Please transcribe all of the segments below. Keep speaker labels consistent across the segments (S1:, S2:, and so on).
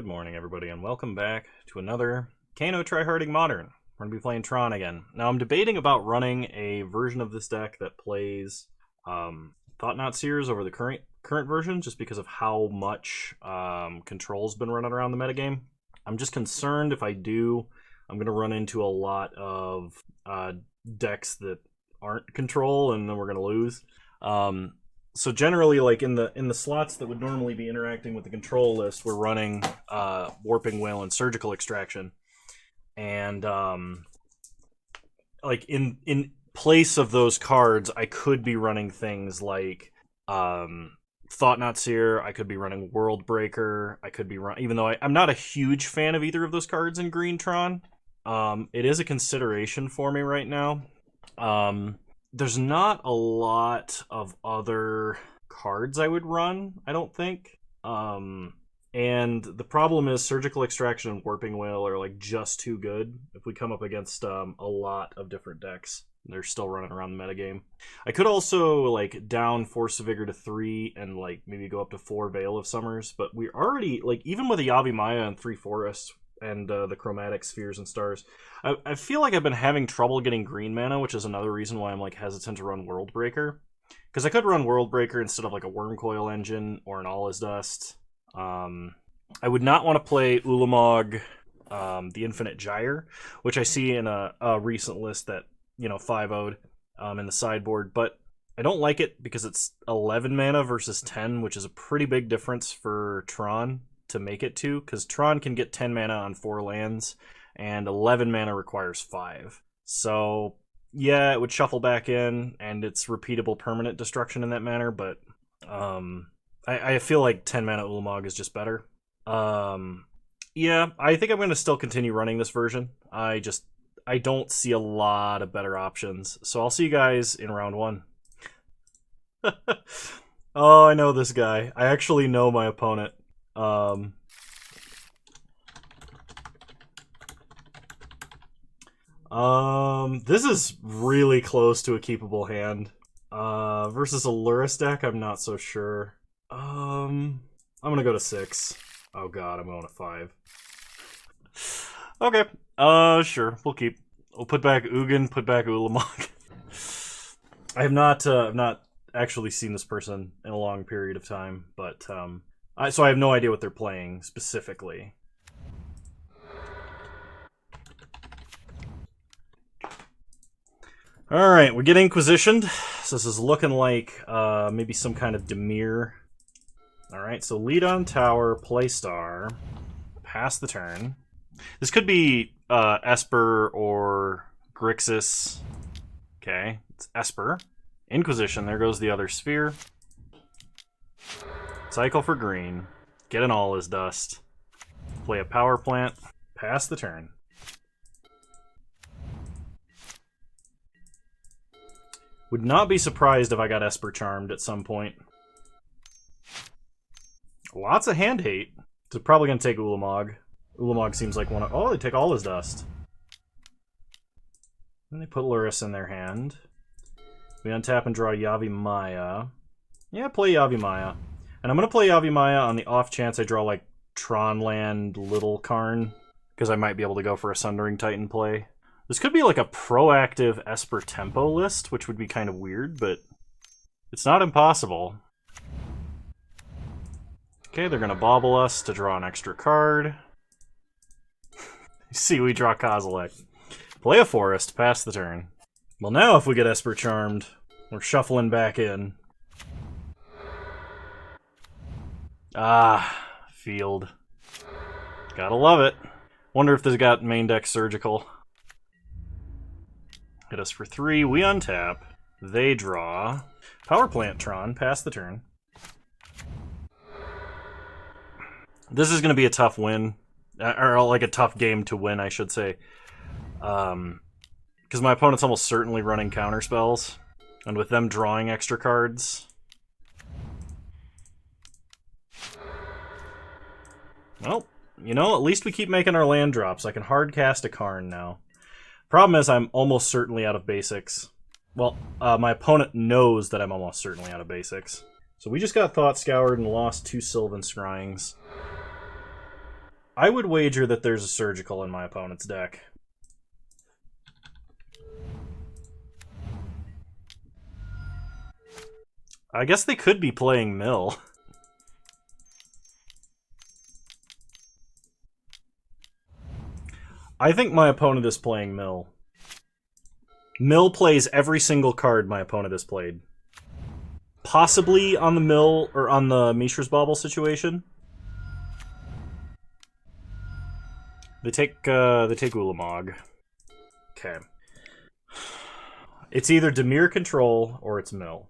S1: morning, everybody, and welcome back to another Kano Tryharding Modern. We're going to be playing Tron again. Now, I'm debating about running a version of this deck that plays Thought-Knot Seers over the current version, just because of how much control's been running around the metagame. I'm just concerned if I do, I'm going to run into a lot of decks that aren't control, and then we're going to lose. So generally, like in the slots that would normally be interacting with the control list, we're running Warping Wail and Surgical Extraction, and like in place of those cards, I could be running things like Thought-Knot Seer. I could be running World Breaker. I could be even though I'm not a huge fan of either of those cards in Green Tron. It is a consideration for me right now. There's not a lot of other cards I would run, I don't think. And the problem is Surgical Extraction and Warping Wail are like just too good if we come up against a lot of different decks. They're still running around the metagame. I could also like down Force of Vigor to 3 and like maybe go up to 4 Veil of Summers, but we're already, like, even with a Yavimaya and 3 Forests and the Chromatic Spheres and Stars, I feel like I've been having trouble getting green mana, which is another reason why I'm like hesitant to run World Breaker. Because I could run World Breaker instead of like a Wurmcoil Engine or an All Is Dust. I would not want to play Ulamog, the Infinite Gyre, which I see in a recent list that, you know, 5-0'd in the sideboard, but I don't like it because it's 11 mana versus 10, which is a pretty big difference for Tron to make it to, because Tron can get 10 mana on 4 lands, and 11 mana requires 5. So, yeah, it would shuffle back in, and it's repeatable permanent destruction in that manner, but I feel like 10 mana Ulamog is just better. Yeah, I think I'm going to still continue running this version. I don't see a lot of better options, so I'll see you guys in round 1. Oh, I know this guy. I actually know my opponent. This is really close to a keepable hand. Versus a Lurrus deck, I'm not so sure. I'm gonna go to 6. Oh god, I'm going to 5. Okay, sure, we'll keep. We'll put back Ugin, put back Ulamog. I have not actually seen this person in a long period of time, but, so I have no idea what they're playing specifically. Alright, we get Inquisitioned. So this is looking like maybe some kind of Dimir. Alright, so lead on tower, play star, pass the turn. This could be Esper or Grixis. Okay, it's Esper. Inquisition, there goes the other sphere. Cycle for green. Get an All Is Dust. Play a power plant. Pass the turn. Would not be surprised if I got Esper Charmed at some point. Lots of hand hate. So probably going to take Ulamog. Ulamog seems like one of... Oh, they take All Is Dust. And they put Lurrus in their hand. We untap and draw Yavimaya. Yeah, play Yavimaya. And I'm going to play Yavimaya on the off chance I draw, like, Tron land Little Karn, because I might be able to go for a Sundering Titan play. This could be like a proactive Esper tempo list, which would be kind of weird, but it's not impossible. Okay, they're going to bobble us to draw an extra card. See, we draw Kozilek. Play a forest, pass the turn. Well, now if we get Esper Charmed, we're shuffling back in. Ah, field. Gotta love it. Wonder if this got main deck Surgical. Hit us for 3, we untap. They draw. Power Plant Tron, pass the turn. This is going to be a tough win. Or like a tough game to win, I should say. Because my opponent's almost certainly running counter spells. And with them drawing extra cards... Well, you know, at least we keep making our land drops. I can hard cast a Karn now. Problem is, I'm almost certainly out of basics. Well, my opponent knows that I'm almost certainly out of basics. So we just got Thought Scoured and lost 2 Sylvan Scryings. I would wager that there's a Surgical in my opponent's deck. I guess they could be playing Mill. I think my opponent is playing Mill. Mill plays every single card my opponent has played. Possibly on the Mill or on the Mishra's Bauble situation. They take Ulamog. Okay. It's either Dimir Control or it's Mill.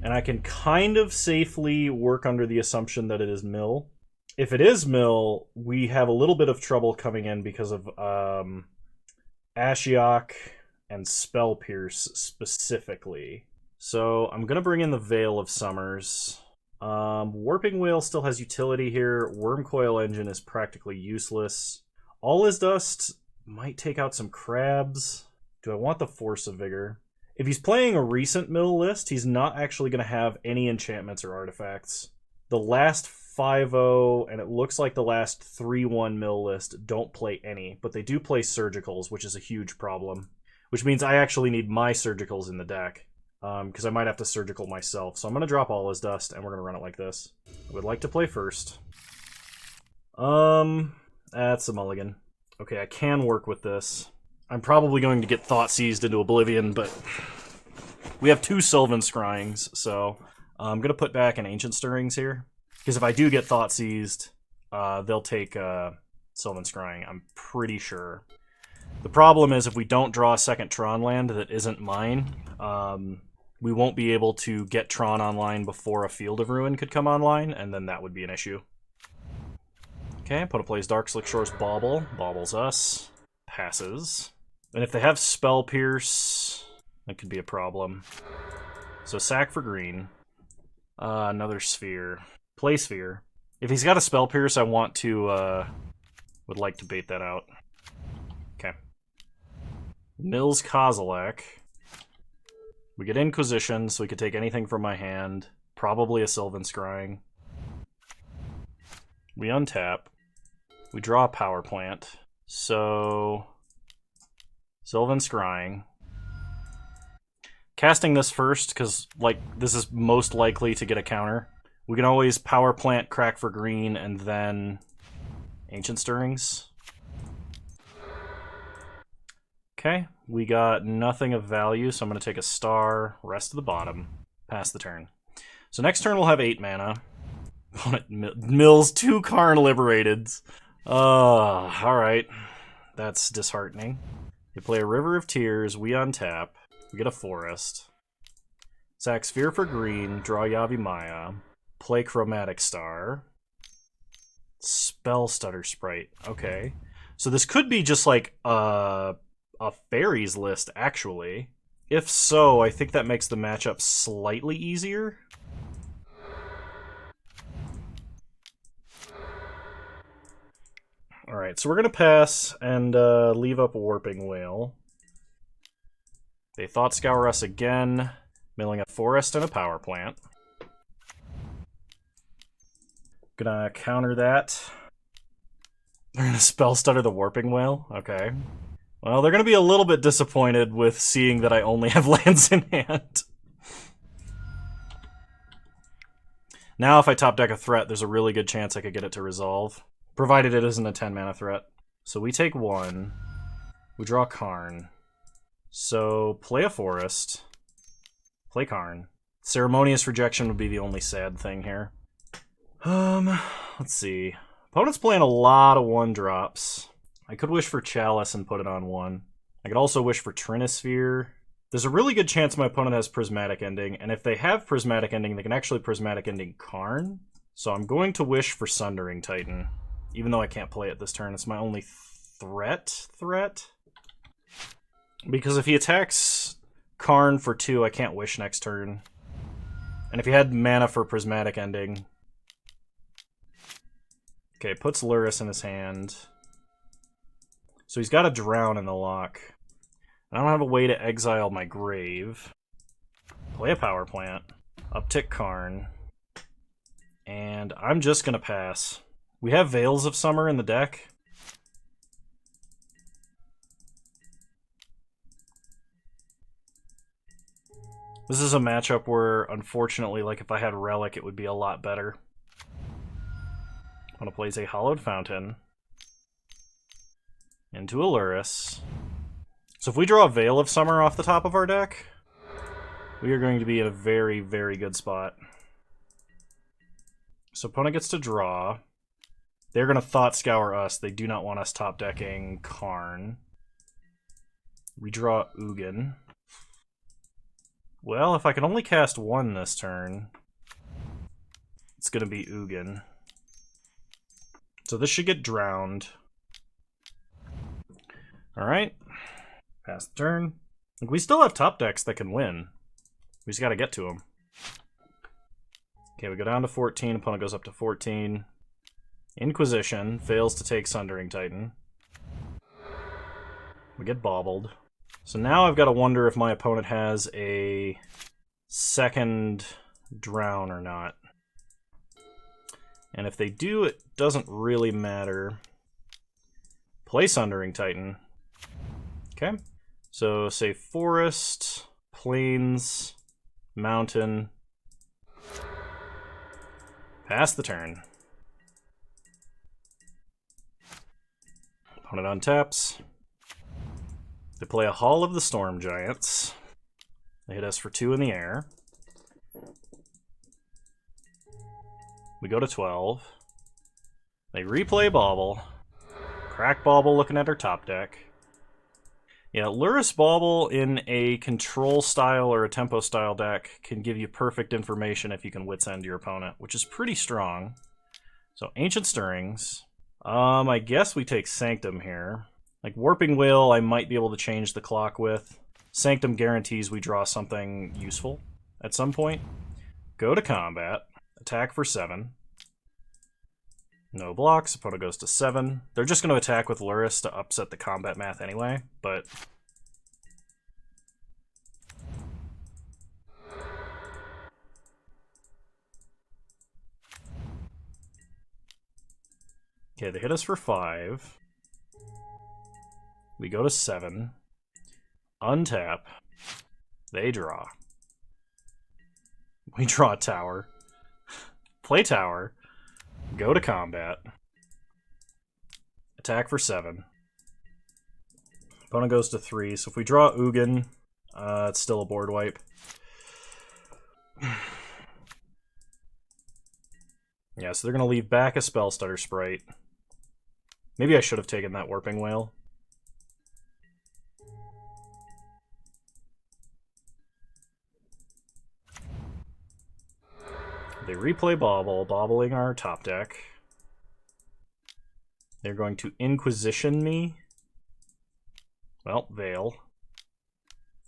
S1: And I can kind of safely work under the assumption that it is Mill. If it is Mill, we have a little bit of trouble coming in because of Ashiok and Spell Pierce specifically. So I'm going to bring in the Veil of Summers. Warping Wail still has utility here. Wurmcoil Engine is practically useless. All Is Dust might take out some crabs. Do I want the Force of Vigor? If he's playing a recent Mill list, he's not actually going to have any enchantments or artifacts. The last 5-0, and it looks like the last 3-1 Mill list don't play any, but they do play Surgicals, which is a huge problem. Which means I actually need my Surgicals in the deck, because I might have to Surgical myself. So I'm going to drop All Is Dust, and we're going to run it like this. I would like to play first. That's a mulligan. Okay, I can work with this. I'm probably going to get Thought Seized into Oblivion, but we have 2 Sylvan Scryings, so I'm going to put back an Ancient Stirrings here. Because if I do get Thought Seized, they'll take Sylvan Scrying, I'm pretty sure. The problem is if we don't draw a second Tron land that isn't mine, we won't be able to get Tron online before a Field of Ruin could come online, and then that would be an issue. Okay, opponent plays Darkslick Shore's Bauble. Baubles us. Passes. And if they have Spell Pierce, that could be a problem. So sack for green. Another Sphere. Play Sphere. If he's got a Spell Pierce, I want to, would like to bait that out. Okay. Mills Kozilek. We get Inquisition, so we could take anything from my hand. Probably a Sylvan Scrying. We untap. We draw a Power Plant. So Sylvan Scrying. Casting this first, because like this is most likely to get a counter. We can always Power Plant, crack for green, and then Ancient Stirrings. Okay, we got nothing of value, so I'm going to take a star, rest of the bottom, pass the turn. So next turn we'll have 8 mana. Mills 2 Karn Liberated. Alright. That's disheartening. We play a River of Tears, we untap, we get a Forest. Sack Sphere for green, draw Yavimaya, play Chromatic Star. Spell Stutter Sprite, okay. So this could be just like a fairies list, actually. If so, I think that makes the matchup slightly easier. Alright, so we're going to pass and leave up Warping Wail. They Thought Scour us again, milling a Forest and a Power Plant. Gonna counter that. They're gonna Spell Stutter the Warping Wail? Okay. Well, they're gonna be a little bit disappointed with seeing that I only have lands in hand. Now if I top deck a threat, there's a really good chance I could get it to resolve. Provided it isn't a 10 mana threat. So we take 1. We draw Karn. So play a Forest. Play Karn. Ceremonious Rejection would be the only sad thing here. Let's see. Opponent's playing a lot of 1-drops. I could wish for Chalice and put it on 1. I could also wish for Trinisphere. There's a really good chance my opponent has Prismatic Ending, and if they have Prismatic Ending, they can actually Prismatic Ending Karn. So I'm going to wish for Sundering Titan. Even though I can't play it this turn, it's my only threat. Because if he attacks Karn for 2, I can't wish next turn. And if he had mana for Prismatic Ending... Okay, puts Lurrus in his hand. So he's got a Drown in the lock. I don't have a way to exile my grave. Play a Power Plant. Uptick Karn. And I'm just going to pass. We have Veils of Summer in the deck. This is a matchup where, unfortunately, like if I had Relic, it would be a lot better. I'm going to place a Hallowed Fountain into a Lurrus. So if we draw a Veil of Summer off the top of our deck, we are going to be in a very, very good spot. So opponent gets to draw. They're going to Thought Scour us. They do not want us top decking Karn. We draw Ugin. Well, if I can only cast one this turn, it's going to be Ugin. So this should get drowned. Alright. Pass the turn. Like, we still have top decks that can win. We just got to get to them. Okay, we go down to 14. Opponent goes up to 14. Inquisition fails to take Sundering Titan. We get bobbled. So now I've got to wonder if my opponent has a second drown or not. And if they do, it doesn't really matter. Play Sundering Titan. Okay. So say Forest, Plains, Mountain. Pass the turn. Opponent untaps. They play a Hall of the Storm Giants. They hit us for 2 in the air. We go to 12. They replay Bauble. Crack Bauble looking at our top deck. Yeah, Lurrus Bauble in a control style or a tempo style deck can give you perfect information if you can Wits End your opponent, which is pretty strong. So Ancient Stirrings. I guess we take Sanctum here. Like Warping Wail, I might be able to change the clock with. Sanctum guarantees we draw something useful at some point. Go to combat. Attack for 7. No blocks. Opponent goes to 7. They're just going to attack with Lurrus to upset the combat math anyway, but... Okay, they hit us for 5. We go to 7. Untap. They draw. We draw a tower. Play tower. Go to combat. Attack for 7. Opponent goes to 3. So if we draw Ugin, it's still a board wipe. Yeah, so they're going to leave back a Spellstutter Sprite. Maybe I should have taken that Warping Wail. They replay Bauble, bobbling our top deck. They're going to Inquisition me. Well, Veil.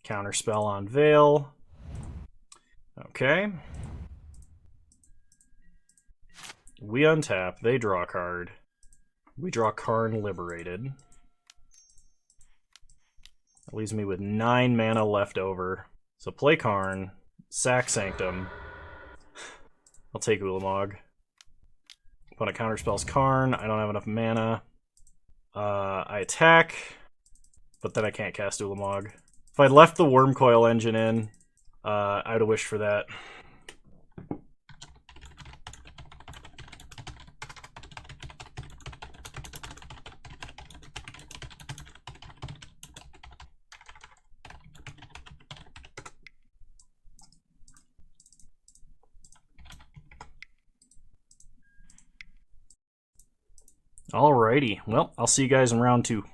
S1: Counterspell on Veil. Okay. We untap, they draw a card. We draw Karn Liberated. That leaves me with 9 mana left over. So play Karn, sack Sanctum. I'll take Ulamog. Opponent counterspells Karn. I don't have enough mana. I attack, but then I can't cast Ulamog. If I'd left the Wurmcoil Engine in, I'd have wished for that. Alrighty, well, I'll see you guys in round 2.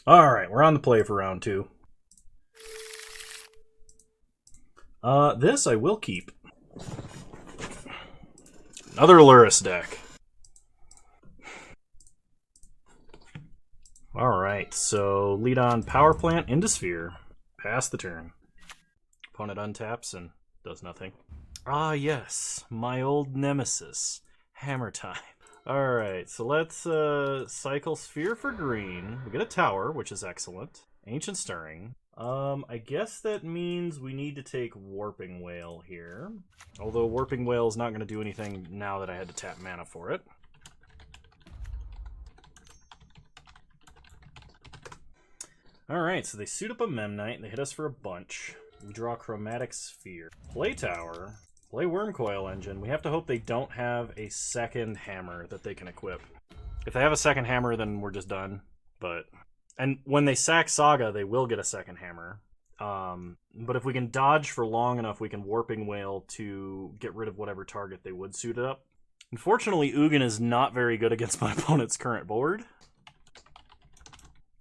S1: Alright, we're on the play for round 2. This I will keep. Another Lurrus deck. Alright, so lead on Power Plant into Sphere. Pass the turn. Opponent untaps and does nothing. Ah yes, my old nemesis. Hammer time. Alright, so let's cycle Sphere for green. We get a tower, which is excellent. Ancient Stirring. I guess that means we need to take Warping Wail here. Although Warping Wail is not going to do anything now that I had to tap mana for it. Alright, so they suit up a Memnite, and they hit us for a bunch. We draw Chromatic Sphere. Play Tower. Play Wurmcoil Engine. We have to hope they don't have a second hammer that they can equip. If they have a second hammer, then we're just done. And when they sack Saga, they will get a second hammer. But if we can dodge for long enough, we can Warping Wail to get rid of whatever target they would suit it up. Unfortunately, Ugin is not very good against my opponent's current board.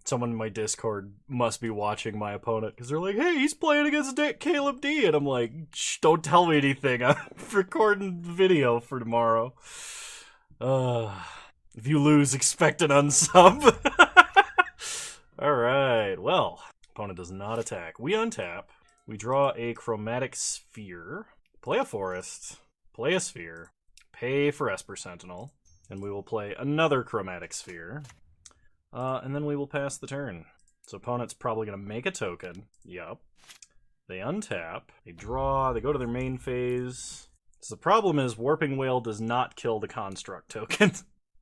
S1: Someone in my Discord must be watching my opponent, because they're like, hey, he's playing against Caleb D. And I'm like, shh, don't tell me anything. I'm recording the video for tomorrow. If you lose, expect an unsub. Alright, well, opponent does not attack. We untap. We draw a Chromatic Sphere. Play a Forest. Play a Sphere. Pay for Esper Sentinel. And we will play another Chromatic Sphere. And then we will pass the turn. So opponent's probably going to make a token. Yup. They untap. They draw. They go to their main phase. So the problem is Warping Wail does not kill the Construct token.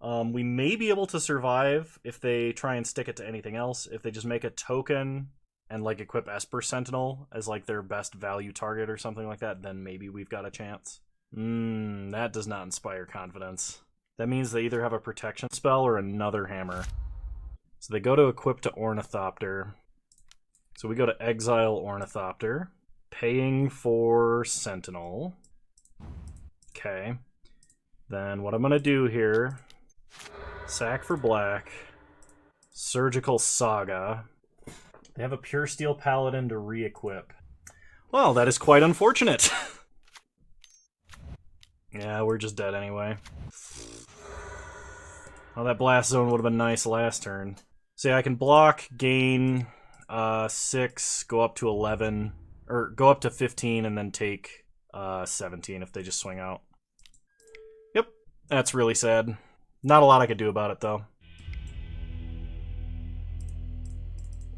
S1: We may be able to survive if they try and stick it to anything else. If they just make a token and like equip Esper Sentinel as like their best value target or something like that, then maybe we've got a chance. That does not inspire confidence. That means they either have a protection spell or another hammer. So they go to equip to Ornithopter. So we go to exile Ornithopter, paying for Sentinel. Okay. Then what I'm going to do here, sack for black, Surgical Saga. They have a Pure Steel Paladin to re-equip. Well, that is quite unfortunate. Yeah, we're just dead anyway. Oh, that Blast Zone would have been nice last turn. So yeah, I can block, gain 6, go up to 11, or go up to 15, and then take 17 if they just swing out. Yep, that's really sad. Not a lot I could do about it, though.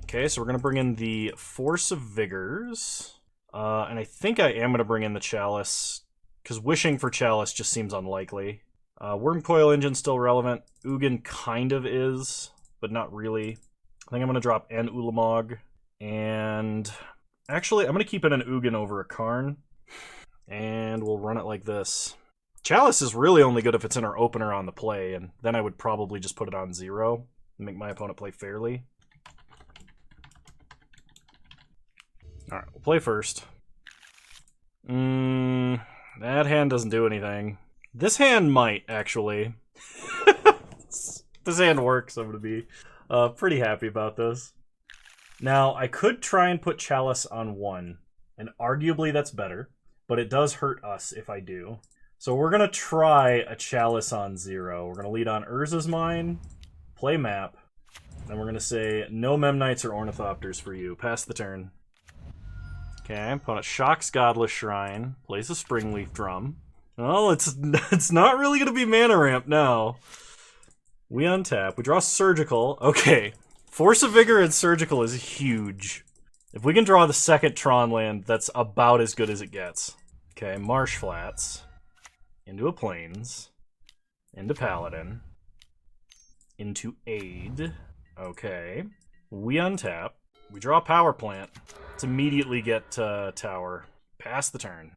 S1: Okay, so we're going to bring in the Force of Vigors. And I think I am going to bring in the Chalice, because wishing for Chalice just seems unlikely. Wurmcoil Engine still relevant. Ugin kind of is, but not really. I think I'm going to drop an Ulamog. And actually, I'm going to keep it an Ugin over a Karn. And we'll run it like this. Chalice is really only good if it's in our opener on the play, and then I would probably just put it on 0 and make my opponent play fairly. Alright, we'll play first. That hand doesn't do anything. This hand might, actually. This hand works, I'm going to be pretty happy about this. Now, I could try and put Chalice on 1, and arguably that's better, but it does hurt us if I do. So we're going to try a Chalice on 0. We're going to lead on Urza's Mine, play map, and we're going to say, no Memnites or Ornithopters for you. Pass the turn. Okay, opponent shocks Godless Shrine, plays a Springleaf Drum. Well, it's not really going to be mana ramp now. We untap. We draw Surgical. Okay, Force of Vigor and Surgical is huge. If we can draw the second Tron land, that's about as good as it gets. Okay, Marsh Flats. Into a Plains. Into Paladin. Into Aid. Okay. We untap. We draw a Power Plant. Let's immediately get Tower. Pass the turn.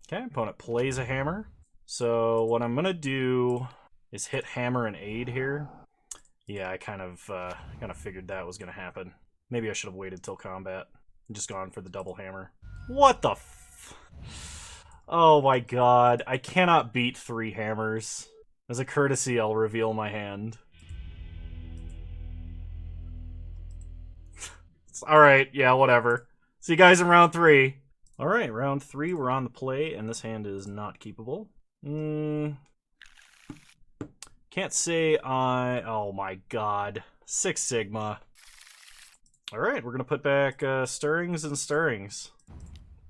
S1: Okay, opponent plays a Hammer. So what I'm going to do is hit Hammer and Aid here. Yeah, I kind of figured that was going to happen. Maybe I should have waited till combat and just gone for the double Hammer. What the f... Oh my god, I cannot beat 3 hammers. As a courtesy, I'll reveal my hand. Alright, yeah, whatever. See you guys in round 3. Alright, round 3, we're on the play, and this hand is not keepable. Can't say I... Oh my god. 6 Sigma. Alright, we're gonna put back Stirrings and Stirrings.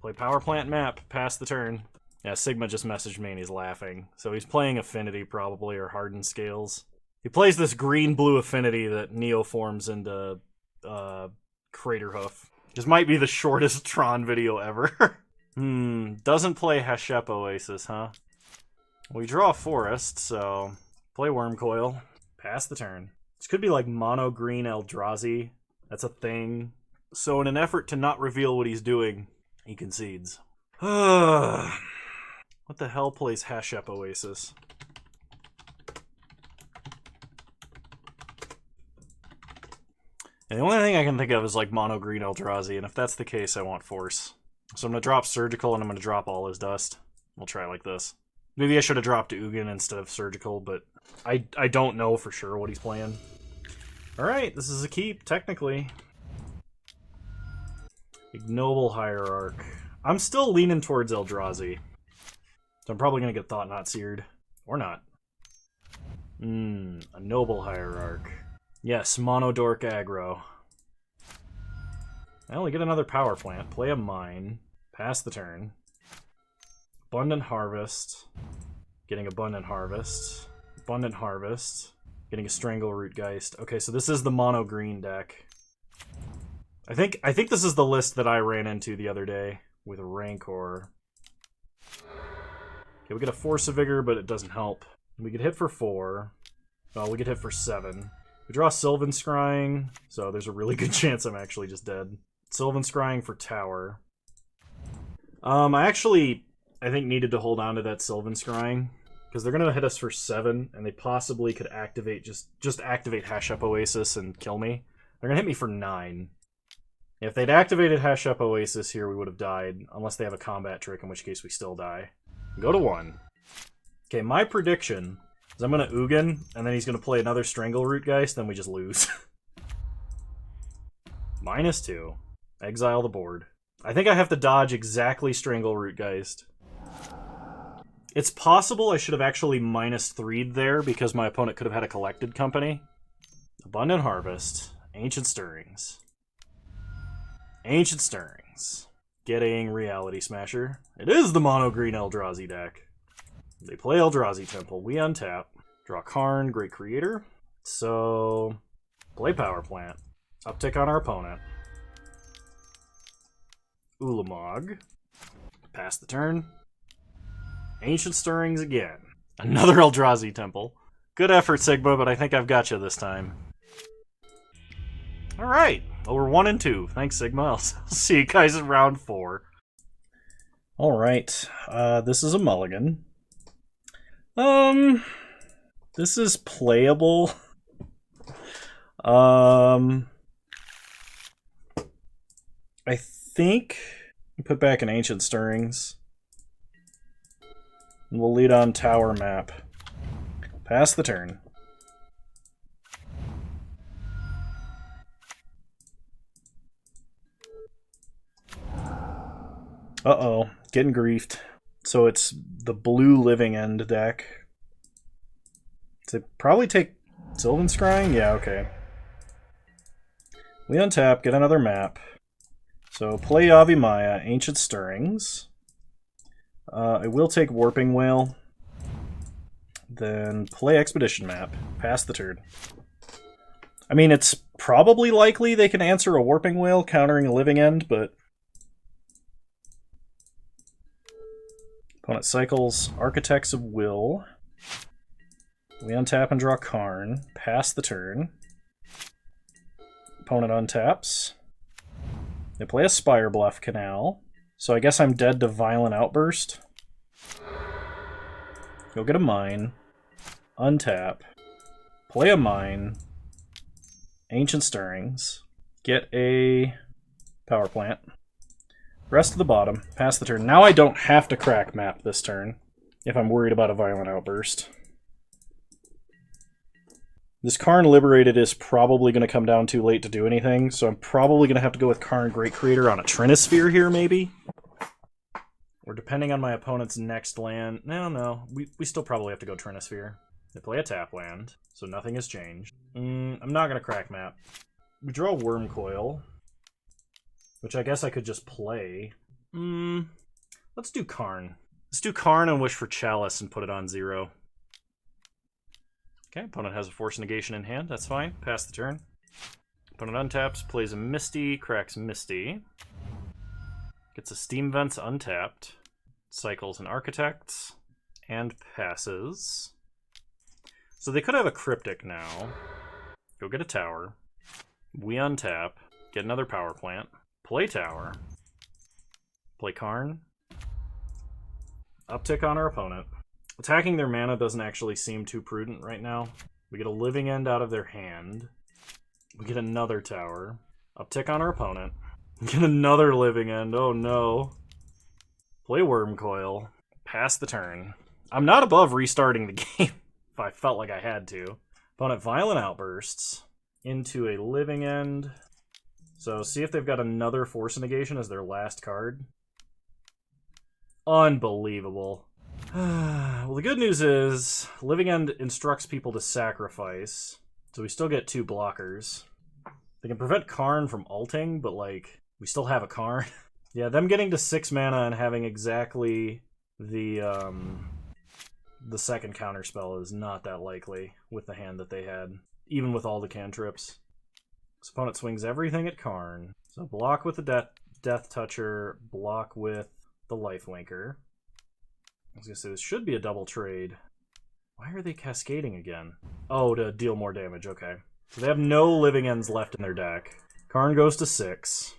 S1: Play Power Plant map, pass the turn. Yeah, Sigma just messaged me and he's laughing. So he's playing Affinity probably, or Hardened Scales. He plays this green-blue Affinity that Neo forms into Craterhoof. This might be the shortest Tron video ever. Doesn't play Hashep Oasis, huh? We draw a forest, so play Wurmcoil. Pass the turn. This could be like mono green Eldrazi. That's a thing. So in an effort to not reveal what he's doing, he concedes. What the hell plays Hashep Oasis? And the only thing I can think of is like mono green Eldrazi, and if that's the case, I want Force. So I'm going to drop Surgical, and I'm going to drop all his dust. We'll try like this. Maybe I should have dropped Ugin instead of Surgical, but I don't know for sure what he's playing. Alright, this is a keep, technically. Ignoble Hierarch. I'm still leaning towards Eldrazi. So I'm probably going to get Thought Not Seared. Or not. A Noble Hierarch. Yes, Mono Dork aggro. I only get another power plant. Play a mine. Pass the turn. Abundant Harvest. Getting Abundant Harvest. Abundant Harvest. Getting a Strangleroot Geist. Okay, so this is the mono green deck. I think this is the list that I ran into the other day with Rancor. Okay, we get a Force of Vigor, but it doesn't help. We get hit for 4. Well, we get hit for 7. We draw Sylvan Scrying, so there's a really good chance I'm actually just dead. Sylvan Scrying for Tower. I think needed to hold on to that Sylvan Scrying, because they're going to hit us for 7, and they possibly could activate, just activate Hashep Oasis and kill me. They're going to hit me for 9. If they'd activated Hashep Oasis here, we would have died, unless they have a combat trick, in which case we still die. Go to 1. Okay, my prediction is I'm going to Ugin, and then he's going to play another Strangleroot Geist, then we just lose. -2. Exile the board. I think I have to dodge exactly Strangleroot Geist. It's possible I should have actually -3'd there, because my opponent could have had a Collected Company. Abundant Harvest. Ancient Stirrings. Ancient Stirrings. Getting Reality Smasher. It is the mono green Eldrazi deck. They play Eldrazi Temple. We untap. Draw Karn, Great Creator. So, play Power Plant. Uptick on our opponent. Ulamog. Pass the turn. Ancient Stirrings again. Another Eldrazi Temple. Good effort, Sigma, but I think I've got you this time. Alright. Well, we're 1 and 2. Thanks, Sigma. I'll see you guys in round 4. Alright. This is a mulligan. This is playable. I think put back an Ancient Stirrings. And we'll lead on Tower Map. Pass the turn. Uh-oh. Getting griefed. So it's the blue Living End deck. Does it probably take Sylvan Scrying? Yeah, okay. We untap, get another map. So play Yavimaya, Ancient Stirrings. I will take Warping Wail. Then play Expedition Map. Pass the turn. I mean, it's probably likely they can answer a Warping Wail countering a Living End, but... Opponent cycles Architects of Will. We untap and draw Karn. Pass the turn. Opponent untaps. They play a Spire Bluff Canal. So I guess I'm dead to Violent Outburst. Go get a Mine. Untap. Play a Mine. Ancient Stirrings. Get a Power Plant. Rest to the bottom. Pass the turn. Now I don't have to crack map this turn, if I'm worried about a Violent Outburst. This Karn Liberated is probably going to come down too late to do anything, so I'm probably going to have to go with Karn Great Creator on a Trinisphere here, maybe? Or depending on my opponent's next land... No. We still probably have to go Trinisphere. They play a tap land, so nothing has changed. I'm not going to crack map. We draw Wurmcoil, which I guess I could just play. Let's do Karn. Let's do Karn and wish for Chalice and put it on 0. Okay, opponent has a Force Negation in hand. That's fine. Pass the turn. Opponent untaps, plays a Misty, cracks Misty. Gets a Steam Vents untapped. Cycles an Architects. And passes. So they could have a Cryptic now. Go get a tower. We untap. Get another power plant. Play tower. Play Karn. Uptick on our opponent. Attacking their mana doesn't actually seem too prudent right now. We get a Living End out of their hand. We get another tower. Uptick on our opponent. We get another Living End. Oh no. Play Wurmcoil. Pass the turn. I'm not above restarting the game if I felt like I had to. Opponent Violent Outbursts into a Living End. So see if they've got another Force Negation as their last card. Unbelievable. Well, the good news is Living End instructs people to sacrifice, so we still get 2 blockers. They can prevent Karn from ulting, but like we still have a Karn. Yeah, them getting to 6 mana and having exactly the second counterspell is not that likely with the hand that they had, even with all the cantrips. This opponent swings everything at Karn. So block with the Death Toucher, block with the Lifelinker. I was going to say, this should be a double trade. Why are they cascading again? Oh, to deal more damage, okay. So they have no Living Ends left in their deck. Karn goes to 6.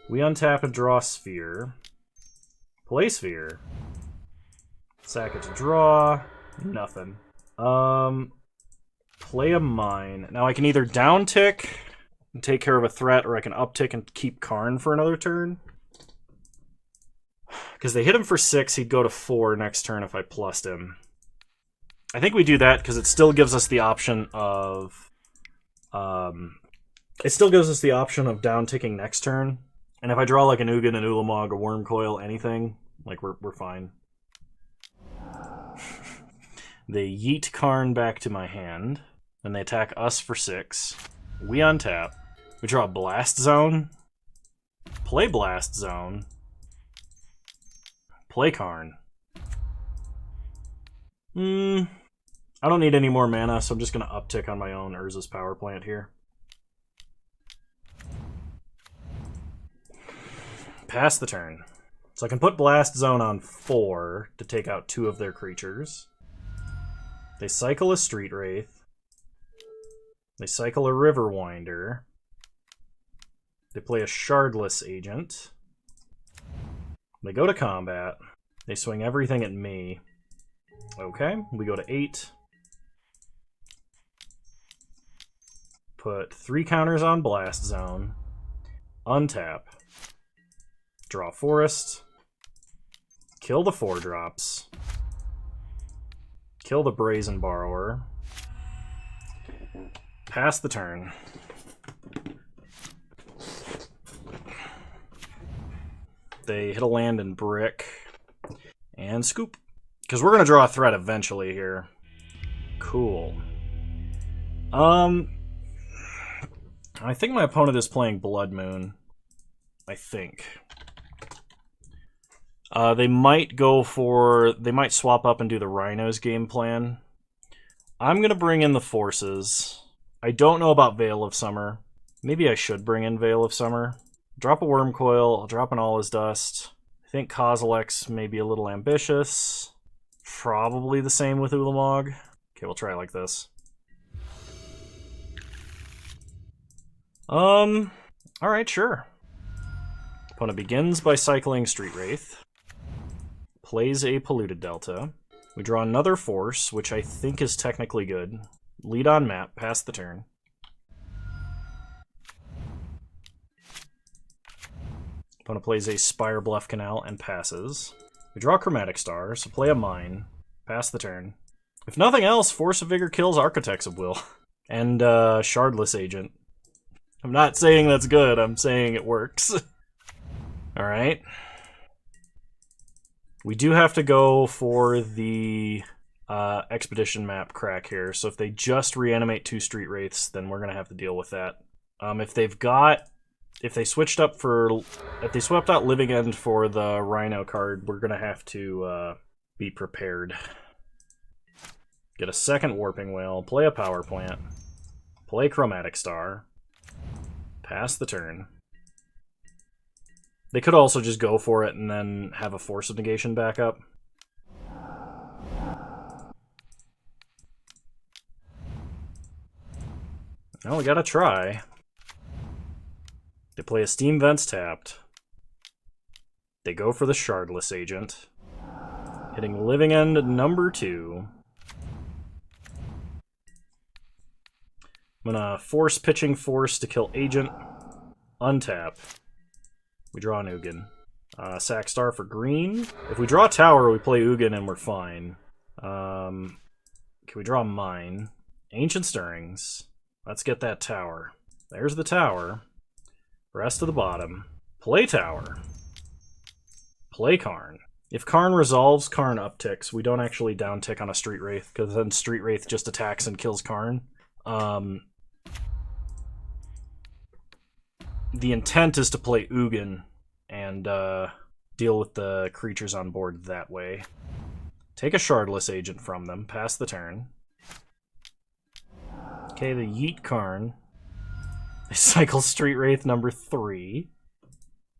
S1: We untap and draw Sphere. Play Sphere. Sack it to draw. Nothing. Play a Mine. Now I can either downtick and take care of a threat, or I can uptick and keep Karn for another turn. Because they hit him for 6, he'd go to 4 next turn if I plussed him. I think we do that because it still gives us the option of... it still gives us the option of down-ticking next turn. And if I draw like an Ugin, an Ulamog, a Wurmcoil, anything, like we're fine. They yeet Karn back to my hand. Then they attack us for 6. We untap. We draw a Blast Zone. Play Blast Zone. Play Karn. I don't need any more mana, so I'm just going to uptick on my own Urza's power plant here. Pass the turn. So I can put Blast Zone on 4 to take out 2 of their creatures. They cycle a Street Wraith. They cycle a Riverwinder. They play a Shardless Agent. They go to combat. They swing everything at me. Okay, we go to 8. Put 3 counters on Blast Zone. Untap. Draw Forest. Kill the 4-drops. Kill the Brazen Borrower. Pass the turn. They hit a land and brick. And scoop. Because we're going to draw a threat eventually here. Cool. I think my opponent is playing Blood Moon. I think. They might go for... They might swap up and do the Rhinos game plan. I'm going to bring in the Forces. I don't know about Veil of Summer. Maybe I should bring in Veil of Summer. Drop a Wurmcoil. I'll drop an All Is Dust. I think Kozilek's maybe a little ambitious. Probably the same with Ulamog. Okay, we'll try it like this. Alright, sure. Opponent begins by cycling Street Wraith. Plays a Polluted Delta. We draw another Force, which I think is technically good. Lead on map, pass the turn. Opponent plays a Spire Bluff Canal and passes. We draw Chromatic Star, so play a Mine. Pass the turn. If nothing else, Force of Vigor kills Architects of Will. And Shardless Agent. I'm not saying that's good, I'm saying it works. Alright. We do have to go for the Expedition map crack here, so if they just reanimate 2 Street Wraiths, then we're going to have to deal with that. If they switched up for... If they swept out Living End for the Rhino card, we're going to have to be prepared. Get a second Warping Wail, play a Power Plant, play Chromatic Star, Pass the turn. They could also just go for it and then have a Force of Negation backup. Well, we gotta try. They play a Steam Vents tapped. They go for the Shardless Agent. Hitting Living End number 2. I'm gonna force Pitching Force to kill Agent. Untap. We draw an Ugin. Sack Star for green. If we draw a tower, we play Ugin and we're fine. Can we draw Mine? Ancient Stirrings. Let's get that tower. There's the tower. Rest to the bottom. Play tower. Play Karn. If Karn resolves, Karn upticks. We don't actually downtick on a Street Wraith, because then Street Wraith just attacks and kills Karn. The intent is to play Ugin and deal with the creatures on board that way. Take a Shardless Agent from them. Pass the turn. Okay, the Yeet Karn. They cycle Street Wraith number 3.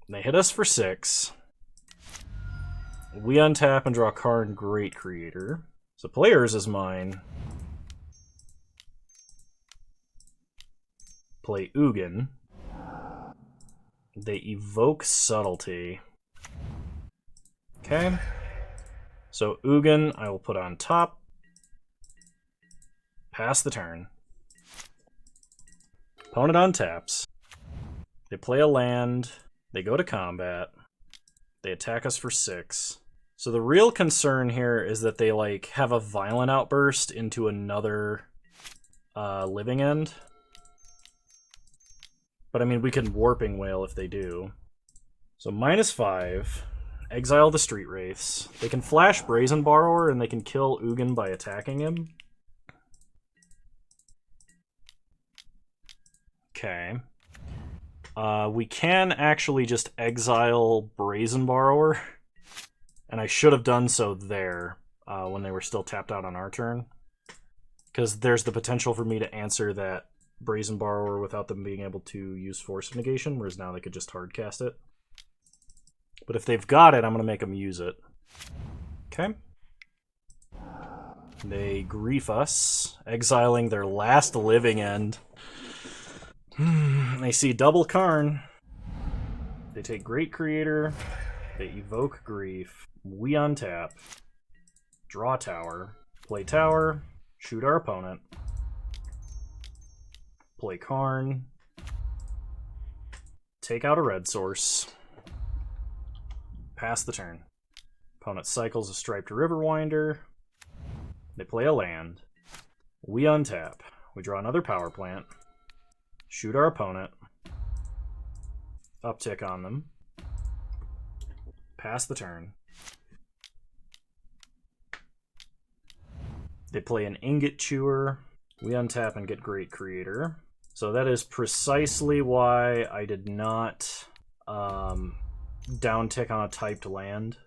S1: They hit us for 6. We untap and draw Karn Great Creator. So players is mine. Play Ugin. They evoke Subtlety. Okay. So Ugin I will put on top. Pass the turn. Opponent untaps. They play a land. They go to combat. They attack us for 6. So the real concern here is that they like have a violent outburst into another living end. But I mean, we can Warping Wail if they do. So -5. Exile the Street Wraiths. They can flash Brazen Borrower and they can kill Ugin by attacking him. Okay. We can actually just exile Brazen Borrower. And I should have done so there when they were still tapped out on our turn. Because there's the potential for me to answer that Brazen Borrower without them being able to use Force of Negation, whereas now they could just hardcast it. But if they've got it, I'm going to make them use it. Okay. They grief us, exiling their last living end. They see double Karn. They take Great Creator. They evoke Grief. We untap. Draw tower. Play tower. Shoot our opponent. Play Karn. Take out a red source. Pass the turn. Opponent cycles a Striped Riverwinder. They play a land. We untap. We draw another power plant. Shoot our opponent. Uptick on them. Pass the turn. They play an Ingot Chewer. We untap and get Great Creator. So that is precisely why I did not downtick on a typed land.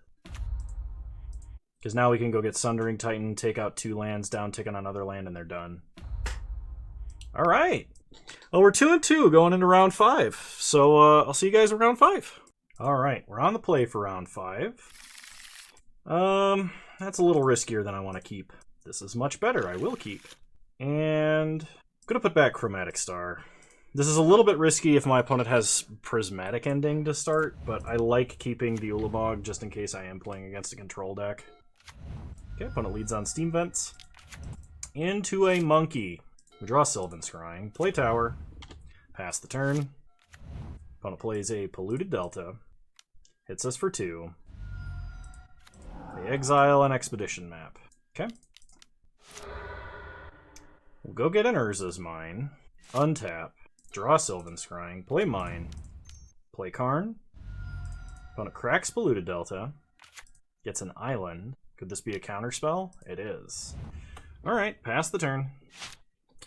S1: Because now we can go get Sundering Titan, take out 2 lands, downtick on another land, and they're done. Alright. Well, we're 2-2 going into round 5. So I'll see you guys in round 5. Alright, we're on the play for round 5. That's a little riskier than I want to keep. This is much better. I will keep. And I'm going to put back Chromatic Star. This is a little bit risky if my opponent has Prismatic Ending to start, but I like keeping the Ulamog just in case I am playing against a control deck. Okay, opponent leads on Steam Vents. Into a Monkey. We draw Sylvan Scrying. Play tower. Pass the turn. Opponent plays a Polluted Delta. Hits us for 2. They exile an Expedition Map. Okay. We'll go get an Urza's Mine. Untap. Draw Sylvan Scrying. Play Mine. Play Karn. Opponent cracks Polluted Delta. Gets an Island. Could this be a counterspell? It is. Alright, pass the turn.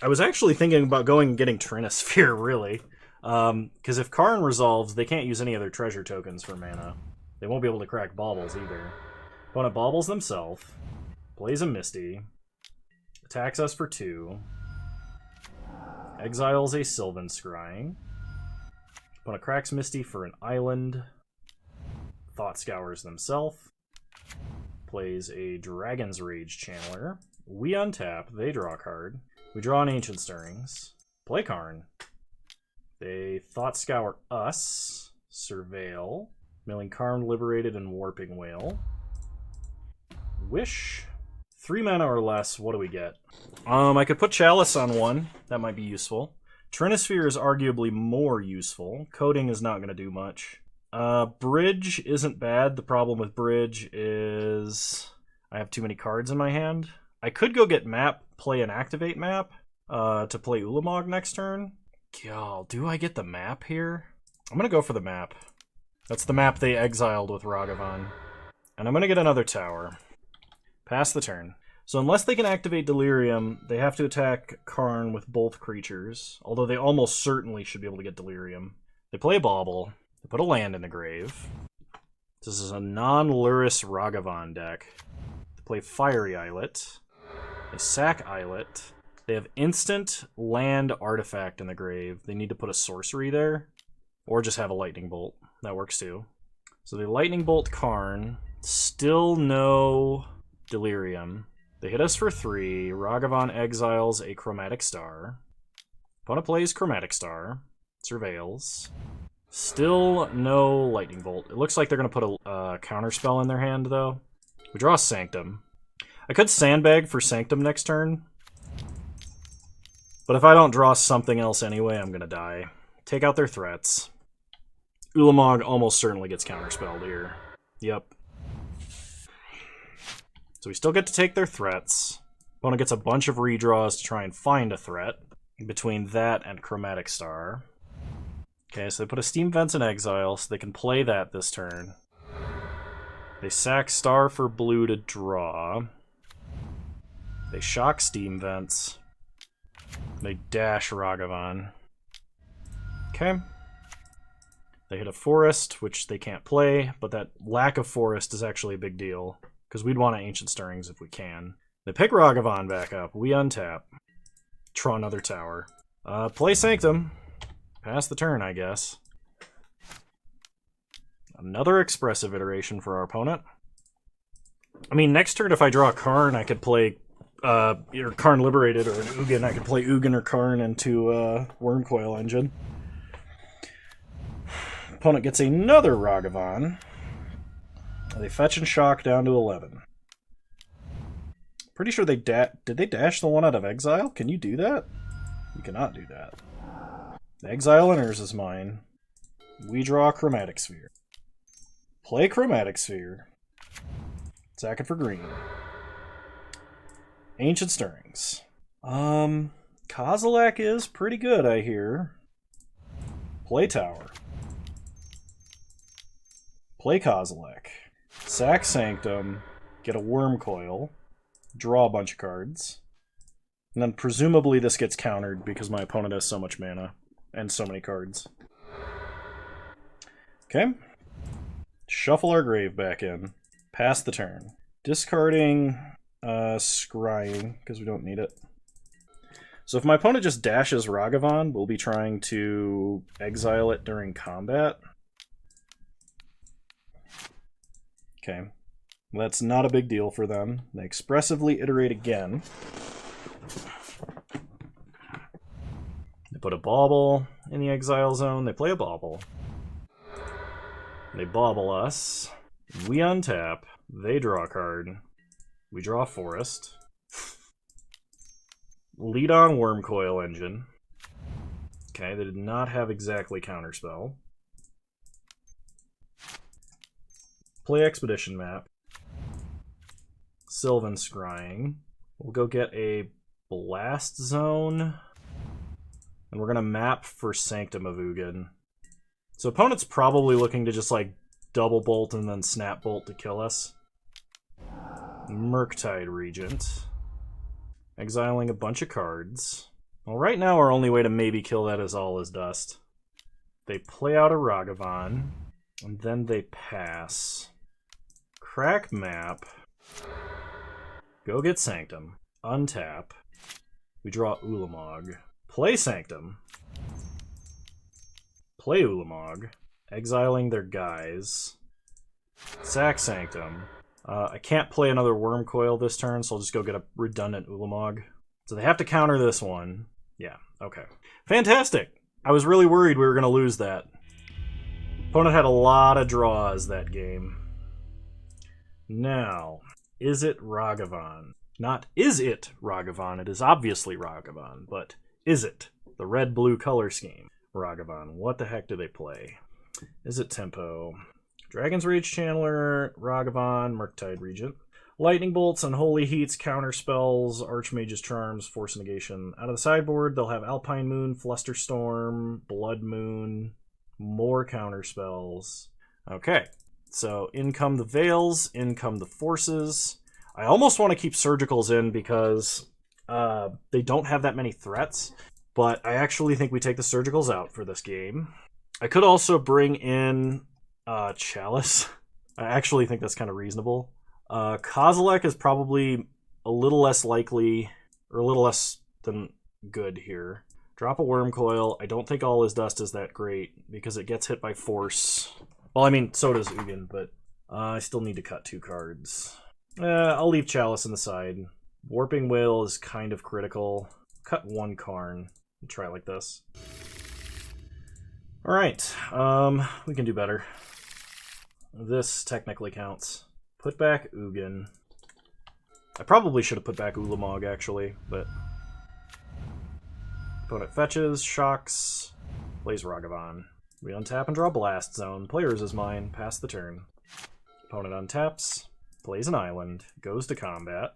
S1: I was actually thinking about going and getting Trinisphere, really. Because if Karn resolves, they can't use any other treasure tokens for mana. They won't be able to crack Baubles either. Opponent Baubles themselves. Plays a Misty. Attacks us for 2. Exiles a Sylvan Scrying. Opponent cracks Misty for an island. Thought Scours themselves. Plays a Dragon's Rage Channeler. We untap. They draw a card. We draw an Ancient Stirrings. Play Karn. They Thought Scour us. Surveil. Milling Karn Liberated and Warping Wail. Wish. 3 mana or less. What do we get? I could put Chalice on one. That might be useful. Trinisphere is arguably more useful. Coating is not going to do much. Bridge isn't bad. The problem with Bridge is I have too many cards in my hand. I could go get map, play an activate map to play Ulamog next turn. God, do I get the map here? I'm going to go for the map. That's the map they exiled with Ragavan. And I'm going to get another tower. Pass the turn. So unless they can activate Delirium, they have to attack Karn with both creatures, although they almost certainly should be able to get Delirium. They play a Bauble. They put a land in the grave. This is a non-Luris Ragavan deck. They play Fiery Islet. They sack Islet. They have instant land artifact in the grave. They need to put a sorcery there, or just have a Lightning Bolt. That works too. So they Lightning Bolt Karn. Still no Delirium. They hit us for 3. Ragavan exiles a Chromatic Star. Opponent plays Chromatic Star. Surveils. Still no Lightning Bolt. It looks like they're going to put a counterspell in their hand, though. We draw a Sanctum. I could Sandbag for Sanctum next turn. But if I don't draw something else anyway, I'm going to die. Take out their threats. Ulamog almost certainly gets counterspelled here. Yep. So we still get to take their threats. Opponent gets a bunch of redraws to try and find a threat between that and Chromatic Star. Okay, so they put a Steam Vents in exile, so they can play that this turn. They sack Star for blue to draw. They shock Steam Vents. They dash Ragavan. Okay. They hit a Forest, which they can't play, but that lack of Forest is actually a big deal. Because we'd want Ancient Stirrings if we can. They pick Ragavan back up. We untap. Draw another tower. Play Sanctum. Pass the turn, I guess. Another expressive iteration for our opponent. I mean, next turn if I draw a Karn, I could play either Karn Liberated or an Ugin. I could play Ugin or Karn into Wurmcoil Engine. Opponent gets another Ragavan. They fetch and shock down to 11. Pretty sure they did they dash the one out of exile? Can you do that? You cannot do that. The exile and Urza's mine. We draw a Chromatic Sphere. Play Chromatic Sphere. Sack it for green. Ancient Stirrings. Kozilek is pretty good, I hear. Play Tower. Play Kozilek. Sack Sanctum, get a Wurmcoil, draw a bunch of cards, and then presumably this gets countered because my opponent has so much mana and so many cards. Okay. Shuffle our grave back in. Pass the turn. Discarding Scrying, because we don't need it. So if my opponent just dashes Ragavan, we'll be trying to exile it during combat. Okay, well, that's not a big deal for them. They expressively iterate again. They put a Bauble in the exile zone. They play a Bauble. They bauble us. We untap. They draw a card. We draw a Forest. Lead on Wurmcoil Engine. Okay, they did not have exactly Counterspell. Play Expedition Map. Sylvan Scrying. We'll go get a Blast Zone. And we're going to map for Sanctum of Ugin. So opponent's probably looking to just like double bolt and then snap bolt to kill us. Murktide Regent. Exiling a bunch of cards. Well, right now our only way to maybe kill that is All Is Dust. They play out a Ragavan. And then they pass. Crack map. Go get Sanctum. Untap. We draw Ulamog. Play Sanctum. play Ulamog, exiling their guys, sack Sanctum. I can't play another Wurmcoil this turn, so I'll just go get a redundant Ulamog. So they have to counter this one. Yeah, okay. Fantastic! I was really worried we were going to lose that. Opponent had a lot of draws that game. Now, is it Ragavan? Not is it Ragavan, it is obviously Ragavan, but is it the red-blue color scheme? Ragavan, what the heck do they play? Is it Tempo? Dragon's Rage Channeler, Ragavan, Murktide Regent. Lightning Bolts, Unholy Heats, Counter Spells, Archmage's Charms, Force Negation. Out of the sideboard, they'll have Alpine Moon, Flusterstorm, Blood Moon, more Counter Spells. Okay, so in come the Veils, in come the Forces. I almost want to keep Surgicals in because they don't have that many threats, but I actually think we take the Surgicals out for this game. I could also bring in Chalice. I actually think that's kind of reasonable. Kozilek is probably a little less likely, or a little less than good here. Drop a Wurmcoil. I don't think All Is Dust is that great, because it gets hit by Force. Well, I mean, so does Ugin, but I still need to cut 2 cards. I'll leave Chalice on the side. Warping Wail is kind of critical. Cut 1 Karn. We'll try like this. Alright, we can do better. This technically counts. Put back Ugin. I probably should have put back Ulamog, actually, but... Opponent fetches, shocks, plays Ragavan. We untap and draw Blast Zone. Players is mine, pass the turn. Opponent untaps, plays an island, goes to combat.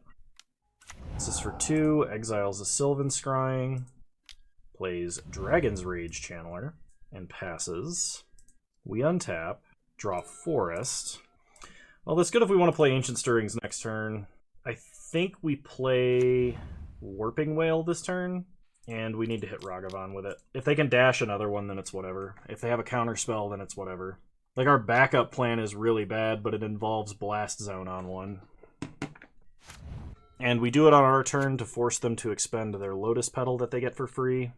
S1: This is for 2, exiles a Sylvan Scrying, plays Dragon's Rage Channeler, and passes. We untap, draw Forest. Well, that's good if we want to play Ancient Stirrings next turn. I think we play Warping Wail this turn, and we need to hit Ragavan with it. If they can dash another one, then it's whatever. If they have a counter spell, then it's whatever. Like, our backup plan is really bad, but it involves Blast Zone on one. And we do it on our turn to force them to expend their Lotus Petal that they get for free.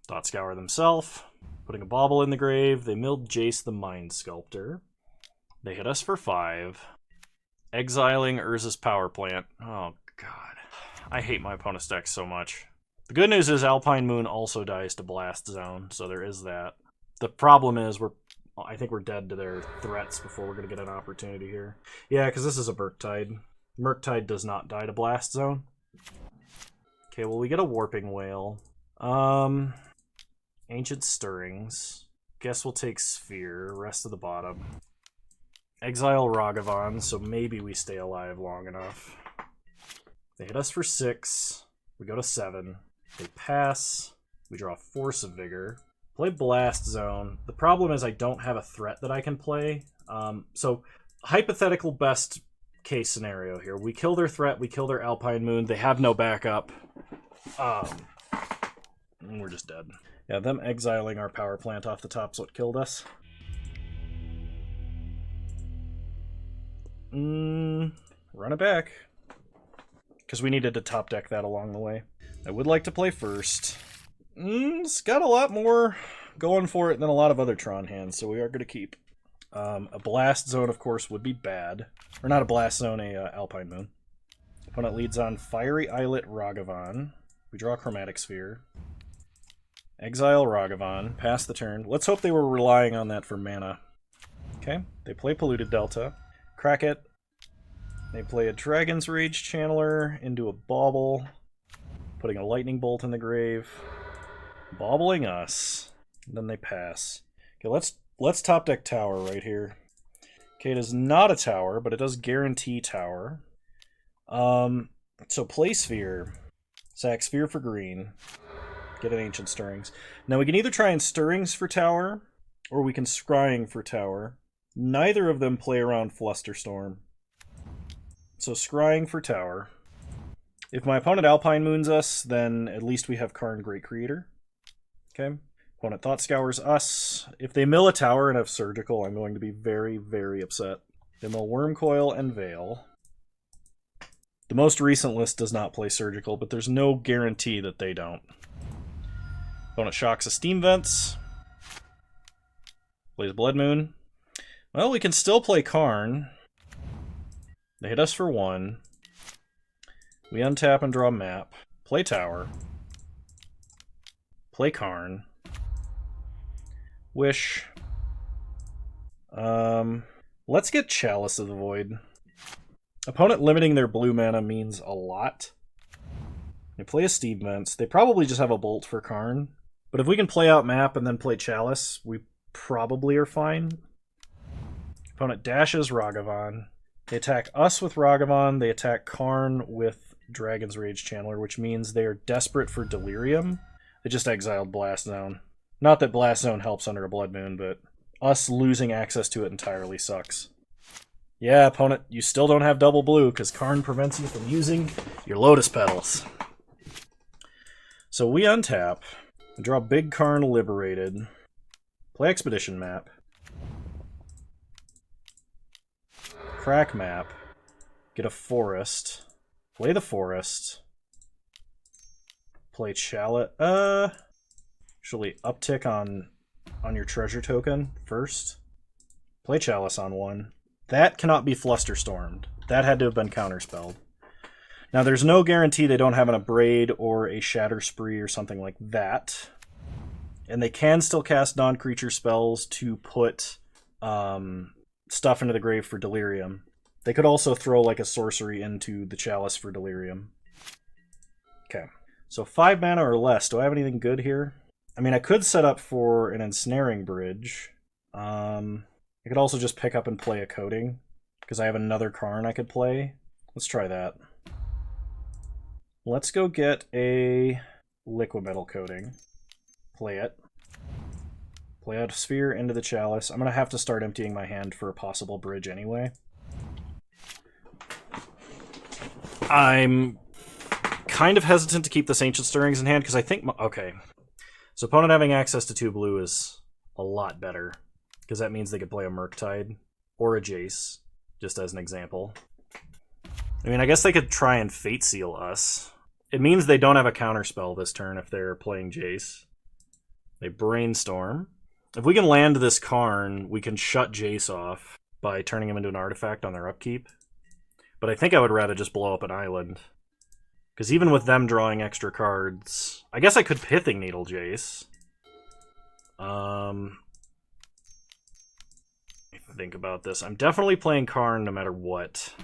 S1: Thought Scour themselves. Putting a Bauble in the grave. They milled Jace the Mind Sculptor. They hit us for 5. Exiling Urza's Power Plant. Oh, God. I hate my opponent's deck so much. The good news is Alpine Moon also dies to Blast Zone, so there is that. The problem is I think we're dead to their threats before we're going to get an opportunity here. Yeah, because this is a Murktide. Murktide does not die to Blast Zone. Okay, well, we get a Warping Wail. Ancient Stirrings. Guess we'll take Sphere. Rest of the bottom. Exile Ragavan, so maybe we stay alive long enough. They hit us for 6. We go to 7. They pass. We draw Force of Vigor. Play Blast Zone. The problem is I don't have a threat that I can play. So, hypothetical best case scenario here. We kill their threat. We kill their Alpine Moon. They have no backup. We're just dead. Yeah, them exiling our power plant off the top's what killed us. Run it back. Because we needed to top deck that along the way. I would like to play first. It's got a lot more going for it than a lot of other Tron hands, so we are going to keep. A Blast Zone, of course, would be bad. Or not a Blast Zone, a Alpine Moon. Opponent leads on Fiery Islet Ragavan. We draw Chromatic Sphere. Exile Ragavan. Pass the turn. Let's hope they were relying on that for mana. Okay, they play Polluted Delta. Crack it. They play a Dragon's Rage Channeler into a Bauble. Putting a Lightning Bolt in the grave. Bobbling us. And then they pass. Okay, let's top deck Tower right here. Okay, it is not a tower, but it does guarantee tower. So play Sphere. Sack Sphere for green. Get an Ancient Stirrings. Now we can either try and Stirrings for tower, or we can Scrying for tower. Neither of them play around Flusterstorm. So Scrying for tower. If my opponent Alpine Moons us, then at least we have Karn Great Creator. Okay. Opponent Thought Scours us. If they mill a tower and have Surgical, I'm going to be very, very upset. They mill Wurmcoil and Veil. The most recent list does not play Surgical, but there's no guarantee that they don't. Opponent shocks a Steam Vents. Plays Blood Moon. Well, we can still play Karn. They hit us for 1. We untap and draw a map. Play Tower. Play Karn. Wish. Let's get Chalice of the Void. Opponent limiting their blue mana means a lot. They play a Steam Vents. They probably just have a Bolt for Karn. But if we can play out map and then play Chalice, we probably are fine. Opponent dashes Ragavan. They attack us with Ragavan. They attack Karn with Dragon's Rage Channeler, which means they are desperate for Delirium. They just exiled Blast Zone. Not that Blast Zone helps under a Blood Moon, but us losing access to it entirely sucks. Yeah, opponent, you still don't have double blue because Karn prevents you from using your Lotus Petals. So we untap, draw big Karn Liberated, play Expedition map, crack map, get a forest, play the forest, play Chalice. Actually, uptick on your treasure token first. Play Chalice on 1. That cannot be Flusterstormed. That had to have been counterspelled. Now, there's no guarantee they don't have an Abrade or a Shatter Spree or something like that. And they can still cast non-creature spells to put stuff into the grave for Delirium. They could also throw like a sorcery into the Chalice for Delirium. Okay, so 5 mana or less. Do I have anything good here? I mean, I could set up for an Ensnaring Bridge. I could also just pick up and play a Coating, because I have another Karn I could play. Let's try that. Let's go get a Liquimetal Coating. Play it. Play out a Sphere into the Chalice. I'm going to have to start emptying my hand for a possible bridge anyway. I'm kind of hesitant to keep this Ancient Stirrings in hand, because I think... Okay. So opponent having access to 2 blue is a lot better, because that means they could play a Murktide or a Jace, just as an example. I mean, I guess they could try and Fate Seal us. It means they don't have a counterspell this turn if they're playing Jace. They Brainstorm. If we can land this Karn, we can shut Jace off by turning him into an artifact on their upkeep. But I think I would rather just blow up an island. Because even with them drawing extra cards... I guess I could Pithing Needle Jace. Think about this. I'm definitely playing Karn no matter what.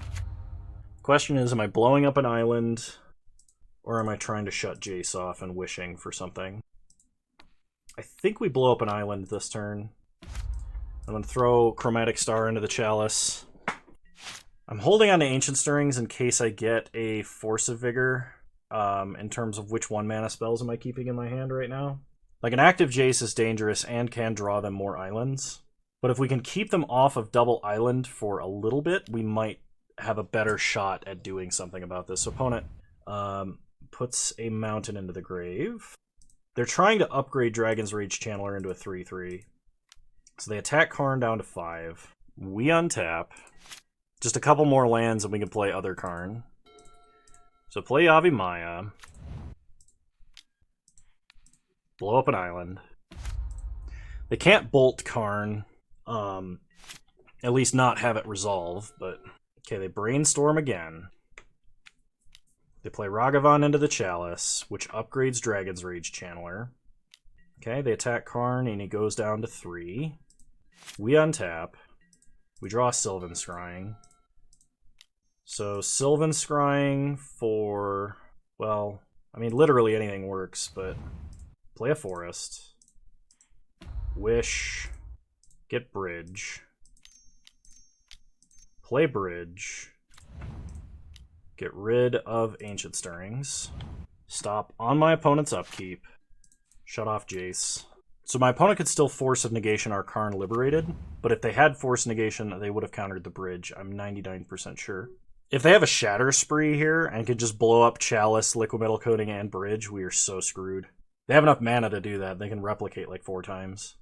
S1: Question is, am I blowing up an island, or am I trying to shut Jace off and wishing for something? I think we blow up an island this turn. I'm going to throw Chromatic Star into the Chalice. I'm holding on to Ancient Stirrings in case I get a Force of Vigor, in terms of which 1-mana spells am I keeping in my hand right now. Like, an active Jace is dangerous and can draw them more islands. But if we can keep them off of double island for a little bit, we might have a better shot at doing something about this. So opponent puts a mountain into the grave. They're trying to upgrade Dragon's Rage Channeler into a 3/3. So they attack Karn down to 5. We untap. Just a couple more lands and we can play other Karn. So play Yavimaya. Blow up an island. They can't bolt Karn. At least not have it resolve, but... Okay, they Brainstorm again. They play Ragavan into the Chalice, which upgrades Dragon's Rage Channeler. Okay, they attack Karn, and he goes down to 3. We untap. We draw Sylvan Scrying. So, Sylvan Scrying for... Well, I mean, literally anything works, but... Play a Forest. Wish. Get Bridge. Play Bridge. Get rid of Ancient Stirrings. Stop on my opponent's upkeep. Shut off Jace. So my opponent could still Force of Negation our Karn Liberated, but if they had Force Negation, they would have countered the Bridge. I'm 99% sure. If they have a Shatter Spree here and could just blow up Chalice, Liquimetal Coating, and Bridge, we are so screwed. They have enough mana to do that. They can replicate like 4 times.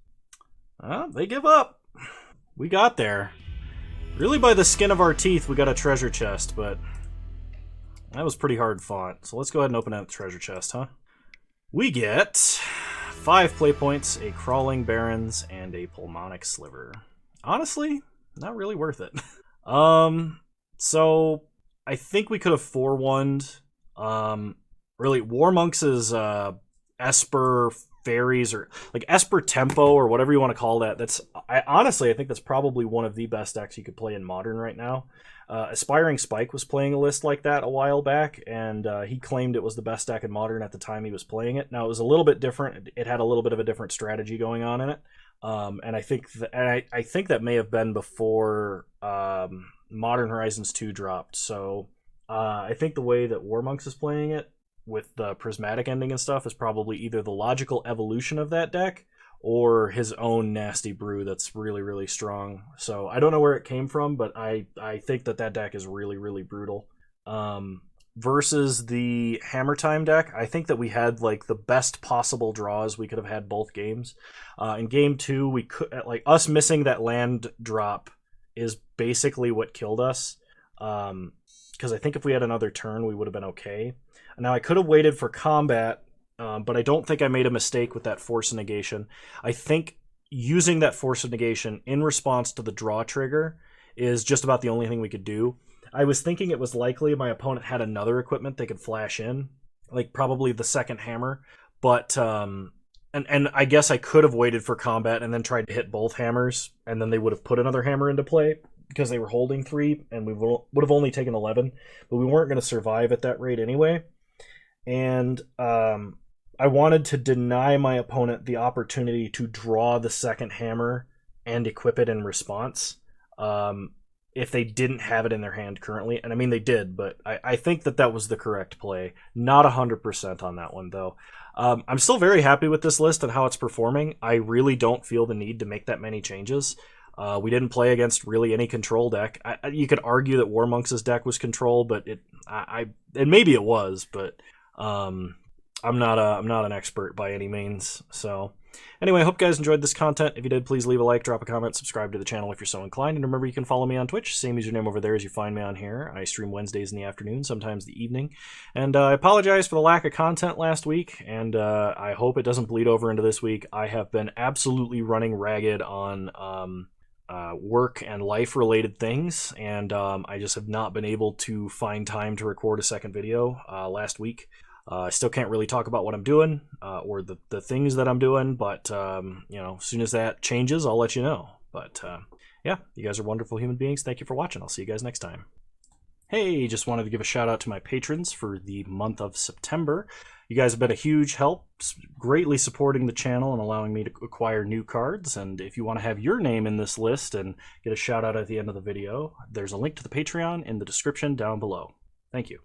S1: They give up. We got there. Really by the skin of our teeth, we got a treasure chest, but that was pretty hard fought. So let's go ahead and open that treasure chest, huh? We get 5 play points, a Crawling Barrens, and a Pulmonic Sliver. Honestly, not really worth it. So I think we could have 4-1'd. Really, Warmonks' Esper Fairies, or like Esper Tempo, or whatever you want to call that. Honestly, I think that's probably one of the best decks you could play in Modern right now. Aspiring Spike was playing a list like that a while back, and he claimed it was the best deck in Modern at the time he was playing it. Now, it was a little bit different. It had a little bit of a different strategy going on in it. And I think that may have been before Modern Horizons 2 dropped. So I think the way that Warmonks is playing it, with the prismatic ending and stuff, is probably either the logical evolution of that deck or his own nasty brew that's really, really strong. So I don't know where it came from, but I think that deck is really, really brutal. Versus the Hammer Time deck, I think that we had like the best possible draws we could have had both games. In game 2, we could, like, us missing that land drop is basically what killed us. Because I think if we had another turn, we would have been okay. Now, I could have waited for combat, but I don't think I made a mistake with that Force of Negation. I think using that Force of Negation in response to the draw trigger is just about the only thing we could do. I was thinking it was likely my opponent had another equipment they could flash in, like probably the second hammer, but and I guess I could have waited for combat and then tried to hit both hammers, and then they would have put another hammer into play because they were holding 3, and we would have only taken 11, but we weren't going to survive at that rate anyway. And I wanted to deny my opponent the opportunity to draw the second hammer and equip it in response if they didn't have it in their hand currently. And I mean, they did, but I think that was the correct play. Not 100% on that one, though. I'm still very happy with this list and how it's performing. I really don't feel the need to make that many changes. We didn't play against really any control deck. You could argue that Warmonks' deck was control, but and maybe it was, but I'm not an expert by any means. So anyway, I hope you guys enjoyed this content. If you did, please leave a like, drop a comment, subscribe to the channel if you're so inclined, and remember, you can follow me on Twitch, same username over there as you find me on here. I stream Wednesdays in the afternoon, sometimes the evening, and I apologize for the lack of content last week, and I hope it doesn't bleed over into this week. I have been absolutely running ragged on work and life related things, and I just have not been able to find time to record a second video last week. I still can't really talk about what I'm doing or the things that I'm doing, but as soon as that changes, I'll let you know. But yeah, you guys are wonderful human beings. Thank you for watching. I'll see you guys next time. Hey, just wanted to give a shout out to my patrons for the month of September. You guys have been a huge help, greatly supporting the channel and allowing me to acquire new cards. And if you want to have your name in this list and get a shout out at the end of the video, there's a link to the Patreon in the description down below. Thank you.